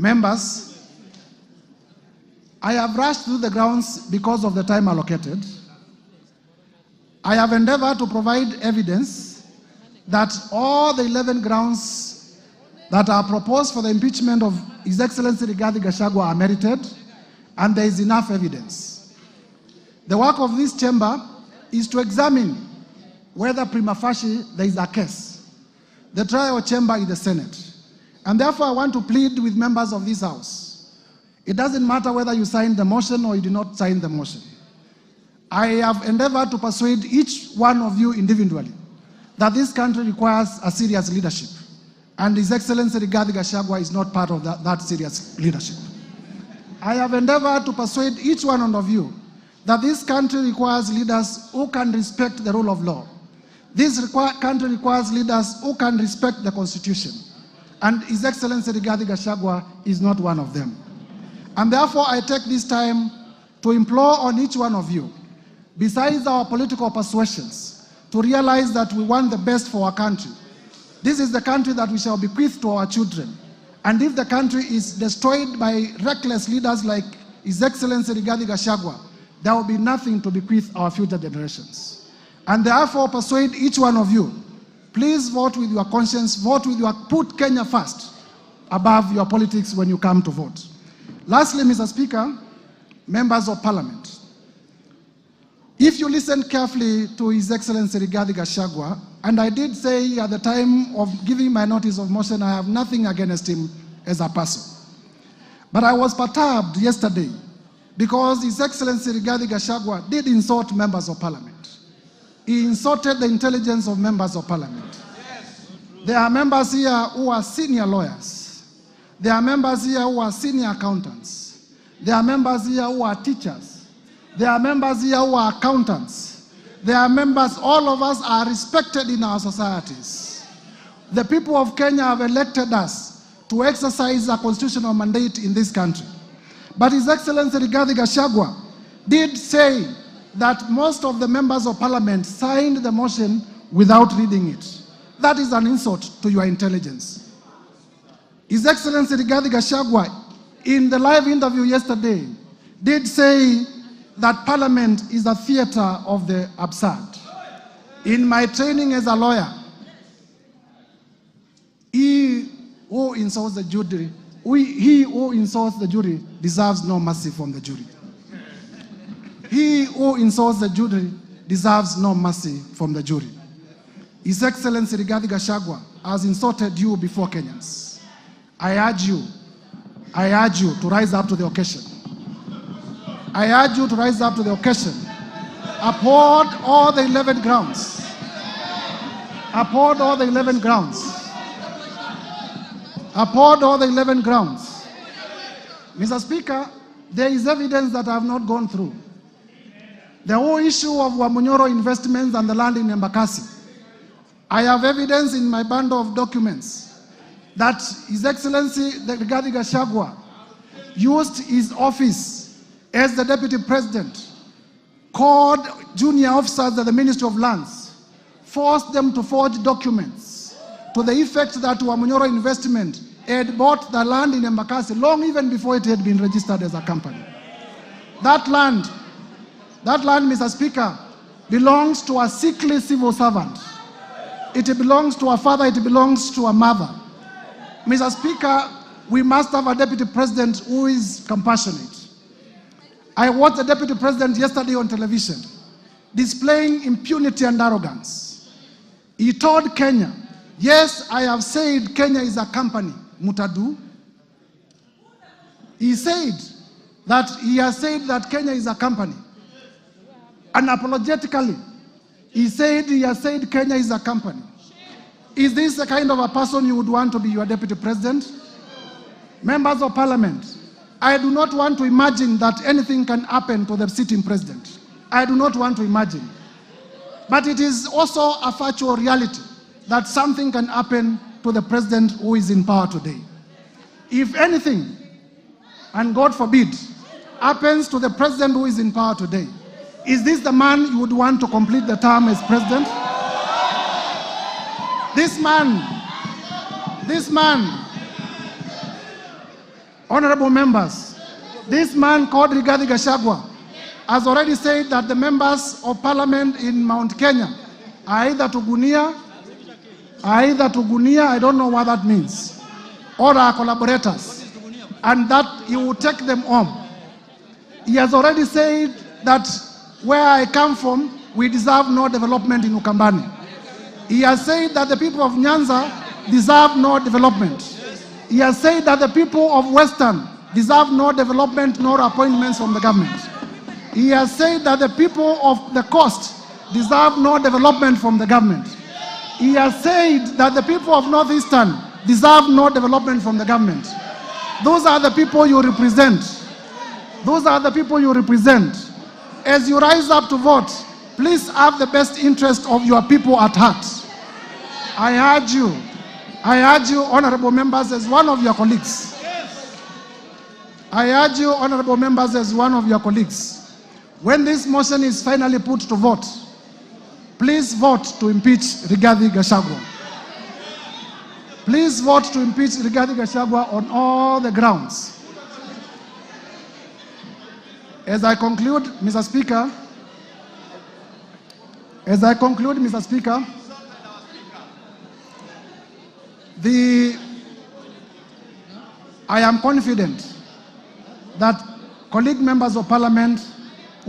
Members, I have rushed through the grounds because of the time allocated. I have endeavored to provide evidence that all the 11 grounds that are proposed for the impeachment of His Excellency Rigathi Gachagua are merited, and there is enough evidence. The work of this chamber is to examine whether prima facie there is a case. The trial chamber is the Senate. And therefore, I want to plead with members of this House. It doesn't matter whether you signed the motion or you did not sign the motion. I have endeavored to persuade each one of you individually that this country requires a serious leadership. And His Excellency Rigathi Gachagua is not part of that serious leadership. I have endeavored to persuade each one of you that this country requires leaders who can respect the rule of law. This country requires leaders who can respect the Constitution. And His Excellency Rigathi Gachagua is not one of them. And therefore, I take this time to implore on each one of you, besides our political persuasions, to realize that we want the best for our country. This is the country that we shall bequeath to our children. And if the country is destroyed by reckless leaders like His Excellency Rigathi Gachagua, there will be nothing to bequeath our future generations. And therefore, persuade each one of you, please vote with your conscience, put Kenya first above your politics when you come to vote. Lastly, Mr. Speaker, members of Parliament, if you listen carefully to His Excellency Rigathi Gachagua, and I did say at the time of giving my notice of motion, I have nothing against him as a person. But I was perturbed yesterday because His Excellency Rigathi Gachagua did insult members of Parliament. He insulted the intelligence of members of Parliament. Yes. There are members here who are senior lawyers. There are members here who are senior accountants. There are members here who are teachers. There are members here who are accountants. There are members, all of us are respected in our societies. The people of Kenya have elected us to exercise a constitutional mandate in this country. But His Excellency Rigathi Gachagua did say that most of the members of Parliament signed the motion without reading it. That is an insult to your intelligence. His Excellency Rigathi Gachagua, in the live interview yesterday, did say that Parliament is a theater of the absurd. In my training as a lawyer, he who insults the jury, he who insults the jury deserves no mercy from the jury. He who insults the jury deserves no mercy from the jury. His Excellency Rigathi Gachagua has insulted you before Kenyans. I urge you to rise up to the occasion. I urge you to rise up to the occasion. Uphold all the 11 grounds. Uphold all the 11 grounds. Uphold all the 11 grounds. Mr. Speaker, there is evidence that I have not gone through. The whole issue of Wamunyoro investments and the land in Embakasi. I have evidence in my bundle of documents that His Excellency Rigathi Gachagua used his office as the Deputy President, called junior officers at the Ministry of Lands, forced them to forge documents to the effect that Wamunyoro Investment had bought the land in Embakasi long even before it had been registered as a company. That land, Mr. Speaker, belongs to a sickly civil servant. It belongs to a father, it belongs to a mother. Mr. Speaker, we must have a Deputy President who is compassionate. I watched the Deputy President yesterday on television, displaying impunity and arrogance. He told Kenya, yes, I have said Kenya is a company, Mutadu. He has said that Kenya is a company. Unapologetically, he has said Kenya is a company. Is this the kind of a person you would want to be your Deputy President? Members of Parliament, I do not want to imagine that anything can happen to the sitting president. I do not want to imagine. But it is also a factual reality that something can happen to the president who is in power today. If anything, and God forbid, happens to the president who is in power today, is this the man you would want to complete the term as president? Honorable members, this man called Rigathi Gachagua has already said that the members of parliament in Mount Kenya are either Tugunia, I don't know what that means, or are collaborators, and that he will take them home. He has already said that where I come from, we deserve no development in Ukambani. He has said that the people of Nyanza deserve no development. He has said that the people of Western deserve no development nor appointments from the government. He has said that the people of the coast deserve no development from the government. He has said that the people of Northeastern deserve no development from the government. Those are the people you represent. Those are the people you represent. As you rise up to vote, please have the best interest of your people at heart. I urge you, honorable members, as one of your colleagues. I urge you, honorable members, as one of your colleagues. When this motion is finally put to vote, please vote to impeach Rigathi Gachagua. Please vote to impeach Rigathi Gachagua on all the grounds. As I conclude, Mr. Speaker, I am confident that colleague members of parliament